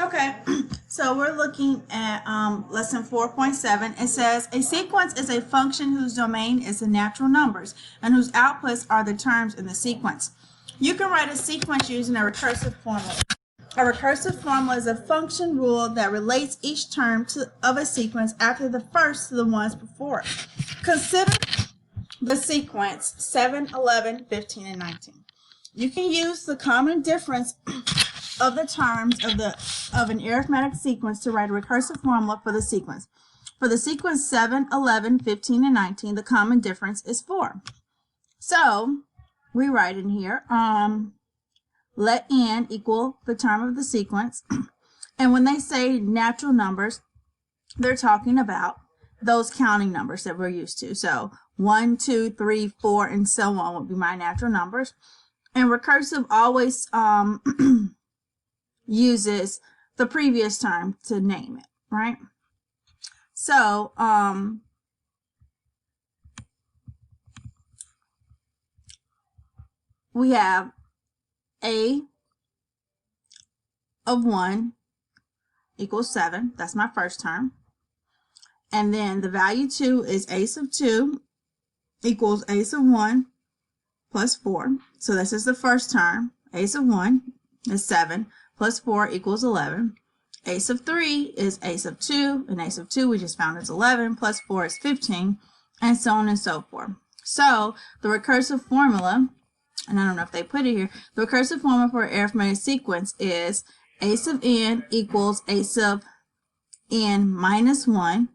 Okay, so we're looking at lesson 4.7. It says a sequence is a function whose domain is the natural numbers and whose outputs are the terms in the sequence. You can write a sequence using a recursive formula. A recursive formula is a function rule that relates each term of a sequence after the first to the ones before it. Consider the sequence 7, 11, 15, and 19. You can use the common difference of the terms of an arithmetic sequence to write a recursive formula for the sequence. For the sequence 7, 11, 15, and 19, the common difference is 4. So we write in here, let n equal the term of the sequence. And when they say natural numbers, they're talking about those counting numbers that we're used to. So 1, 2, 3, 4, and so on would be my natural numbers. And recursive always uses the previous term to name it, right? So we have a of 1 equals 7. That's my first term. And then the value 2 is a of 2 equals a of 1 plus 4. So this is the first term. A of 1 is 7 plus 4 equals 11. A of 3 is a of 2, and a of 2 we just found is 11 plus 4 is 15, and so on and so forth. So the recursive formula, and I don't know if they put it here, the recursive formula for an arithmetic sequence is a of n equals a of n minus 1.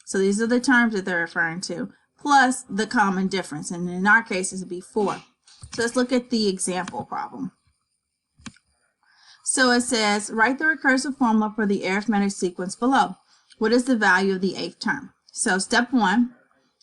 So these are the terms that they're referring to, plus the common difference, and in our case it would be 4. So let's look at the example problem. So it says, write the recursive formula for the arithmetic sequence below. What is the value of the 8th term? So step 1,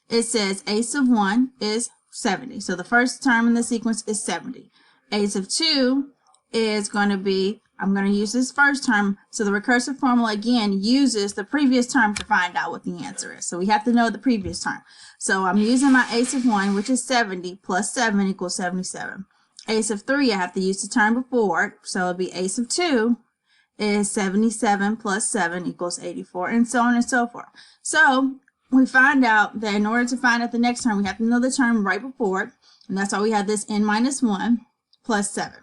it says a of 1 is 70. So the first term in the sequence is 70. A of 2 is going to be, I'm going to use this first term. So the recursive formula again uses the previous term to find out what the answer is. So we have to know the previous term. So I'm using my a of 1, which is 70, plus 7 equals 77. A of 3, I have to use the term before it, so it'll be a of 2 is 77 plus 7 equals 84, and so on and so forth. So we find out that in order to find out the next term, we have to know the term right before it, and that's why we have this n minus 1 plus 7.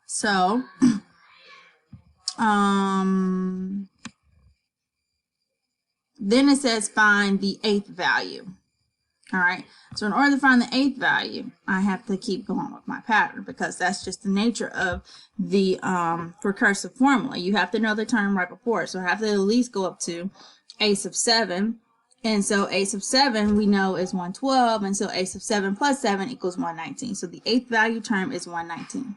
So then it says find the 8th value. All right, so in order to find the 8th value, I have to keep going with my pattern because that's just the nature of the recursive formula. You have to know the term right before it. So I have to at least go up to a of 7. And so a of 7 we know is 112. And so a of 7 plus 7 equals 119. So the 8th value term is 119.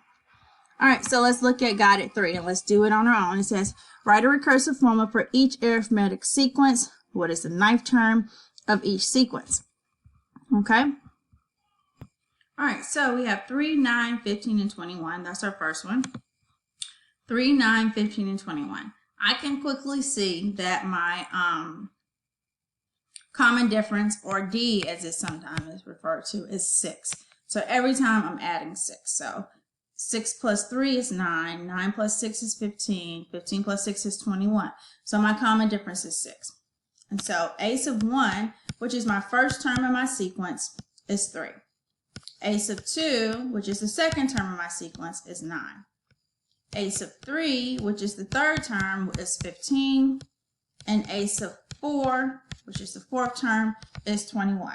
All right, so let's look at guided 3 and let's do it on our own. It says, write a recursive formula for each arithmetic sequence. What is the 9th term of each sequence? Okay. All right, so we have 3, 9, 15, and 21. That's our first one. 3, 9, 15, and 21. I can quickly see that my common difference, or D as it sometimes is referred to, is 6. So every time I'm adding 6. So 6 plus 3 is 9. 9 plus 6 is 15. 15 plus 6 is 21. So my common difference is 6. And so a of 1, which is my first term in my sequence, is 3. A of 2, which is the second term in my sequence, is 9. A of 3, which is the third term, is 15. And a of 4, which is the fourth term, is 21.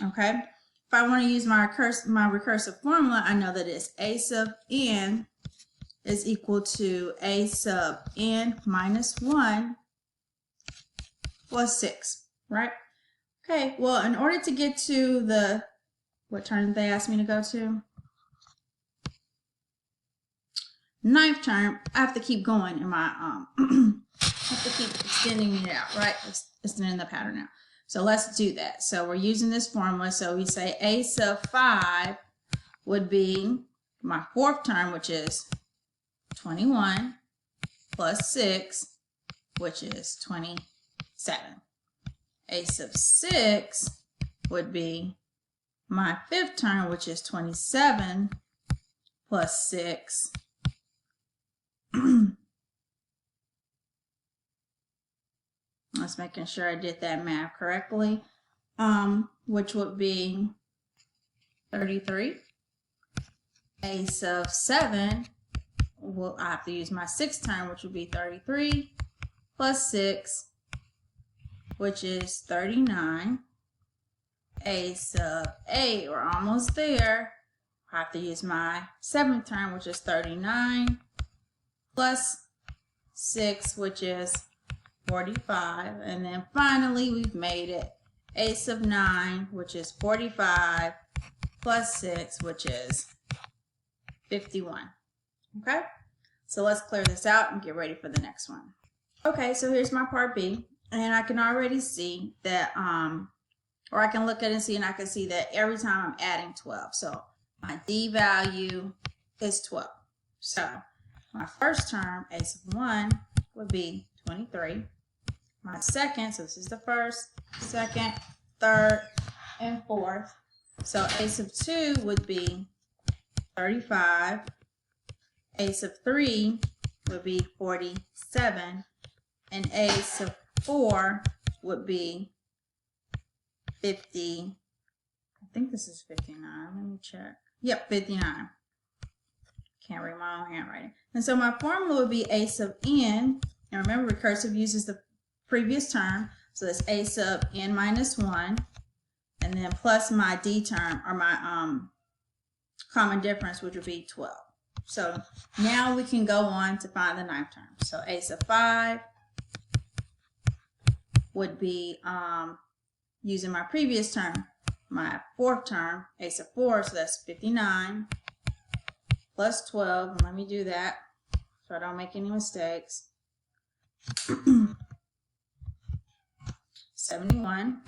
Okay? If I want to use my recursive formula, I know that it's a of n is equal to a of n minus 1 plus 6, right? Okay, well, in order to get to the, what term did they ask me to go to? 9th term, I have to keep going in my, I have to keep extending it out, right? Extending the pattern out. So let's do that. So we're using this formula. So we say a of 5 would be my fourth term, which is 21, plus 6, which is 27. A of 6 would be my fifth term, which is 27 plus 6, Just making sure I did that math correctly. Which would be 33. A sub 7, well, I have to use my sixth term, which would be 33 plus 6, which is 39. A sub 8, we're almost there. I have to use my seventh term, which is 39 plus 6, which is 45. And then finally, we've made it. A sub 9, which is 45 plus 6, which is 51. Okay, so let's clear this out and get ready for the next one. Okay, so here's my part B, and I can already see that, or I can look at it and see, and I can see that every time I'm adding 12. So my D value is 12. So my first term, A sub 1, would be 23. My second, so this is the first, second, third, and fourth. So A sub 2 would be 35. A sub 3 would be 47. And A sub 4 would be 50. I think this is 59. Let me check. Yep, 59. Can't read my own handwriting. And so my formula would be A sub n. And remember, recursive uses the previous term. So that's A sub n minus 1. And then plus my D term, or my common difference, which would be 12. So now we can go on to find the ninth term. So A sub 5 would be using my previous term, my fourth term, A sub 4, so that's 59 plus 12. And let me do that so I don't make any mistakes. 71.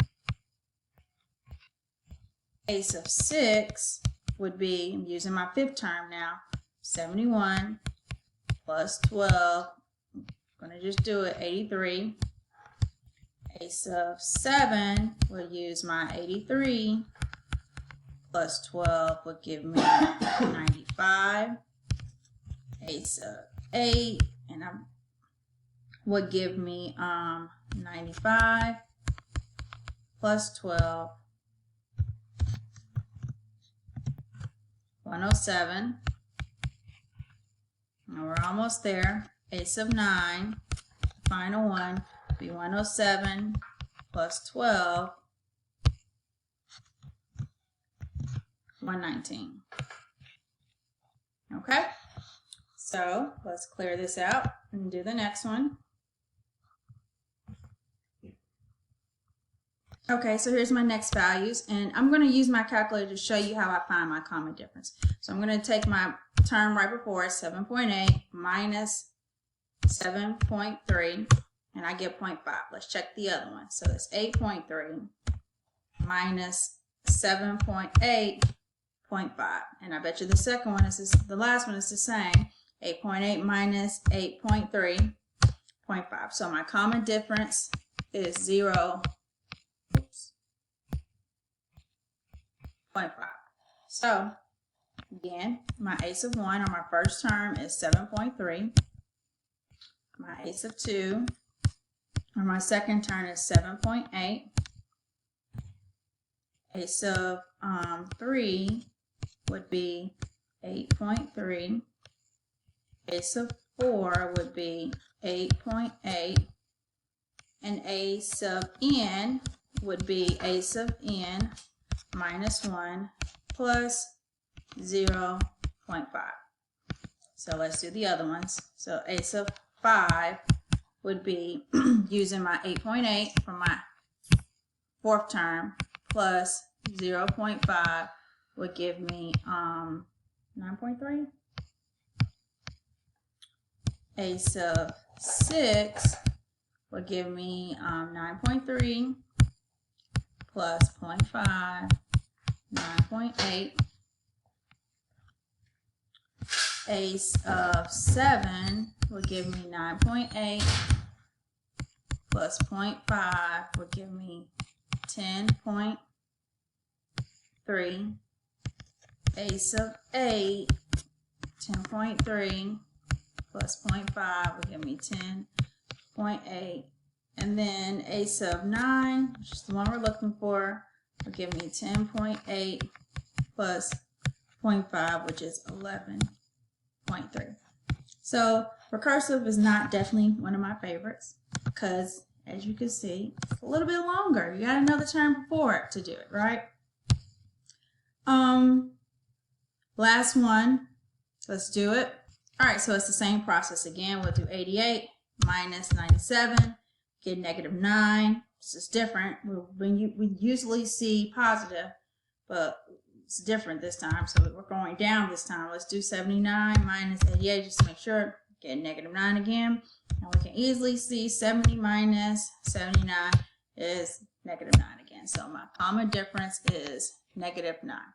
A sub 6 would be, I'm using my fifth term now, 71 plus 12, I'm going to just do it, 83. A sub 7 will use my 83 plus 12 would give me 95. A sub 8 and I would give me 95 plus 12, 107. And we're almost there. A sub 9, the final one, would be 107 plus 12, 119. Okay, so let's clear this out and do the next one. Okay, so here's my next values, and I'm going to use my calculator to show you how I find my common difference. So I'm going to take my term right before it, 7.8 minus 7.3, and I get 0.5. Let's check the other one. So it's 8.3 minus 7.8, 0.5. And I bet you the second one is the last one is the same. 8.8 minus 8.3, 0.5. So my common difference is 0.5. So again, my A sub 1 on my first term is 7.3. My A sub 2 on my second term is 7.8. A sub 3 would be 8.3. A sub 4 would be 8.8. And A sub n would be A sub n minus 1 plus 0.5. So let's do the other ones. So A sub 5 would be using my 8.8 from my fourth term plus 0.5 would give me 9.3. A sub 6 would give me 9.3 plus 0.5, 9.8. A of 7 would give me 9.8 plus 0.5 would give me 10.3. A sub 8, 10.3 plus 0.5 would give me 10.8. And then a sub 9, which is the one we're looking for, will give me 10.8 plus 0.5, which is 11.3. So recursive is not definitely one of my favorites because, as you can see, it's a little bit longer. You got another term before it to do it, right? Last one. Let's do it. All right, so it's the same process again. We'll do 88 minus 97, get -9. This is different. We usually see positive, but it's different this time. So we're going down this time. Let's do 79 minus 88 just to make sure. Get -9 again. And we can easily see 70 minus 79 is -9 again. So my common difference is -9.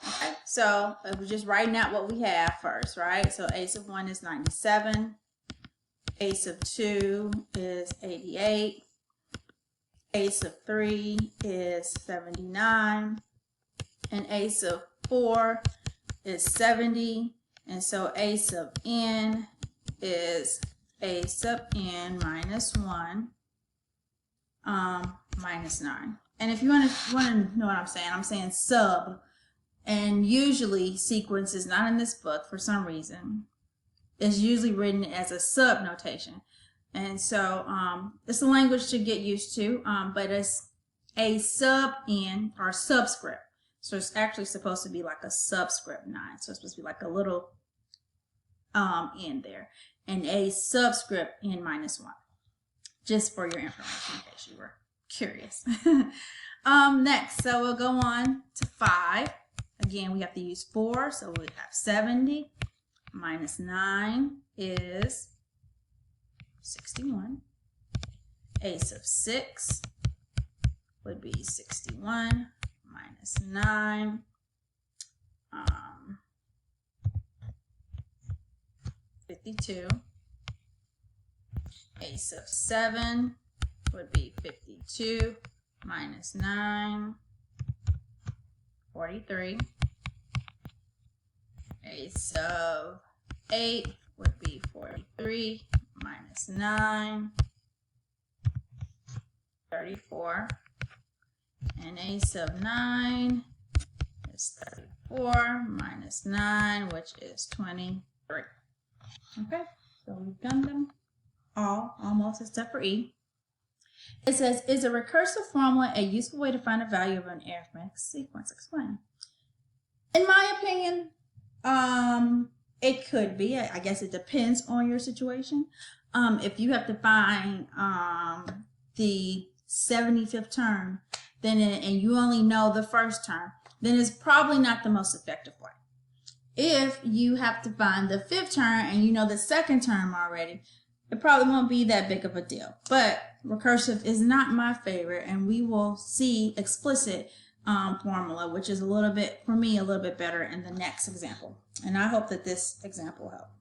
Okay, so we're just writing out what we have first, right? So a sub 1 is 97, a sub 2 is 88, a sub 3 is 79, and a sub 4 is 70, and so a sub n is a sub n minus 1 minus 9. And if you want to know what I'm saying sub. And usually sequence is not in this book for some reason. It's usually written as a sub notation. And so it's a language to get used to, but it's a sub n or subscript. So it's actually supposed to be like a subscript 9. So it's supposed to be like a little n there. And a subscript n minus 1. Just for your information in case you were curious. Next, so we'll go on to 5. Again, we have to use 4, so we have 70 minus 9 is 61. A sub 6 would be 61 minus 9. 52. A sub 7 would be 52 minus 9. 43. A sub 8 would be 43 minus 9, 34. And a sub 9 is 34 minus 9, which is 23. Okay, so we've done them all, almost except for E. It says, is a recursive formula a useful way to find a value of an arithmetic sequence? Explain. In my opinion, it could be. I guess it depends on your situation. If you have to find the 75th term, then and you only know the first term, then it's probably not the most effective way. If you have to find the 5th term and you know the 2nd term already, it probably won't be that big of a deal. But recursive is not my favorite, and we will see explicit formula, which is a little bit, for me, a little bit better in the next example. And I hope that this example helped.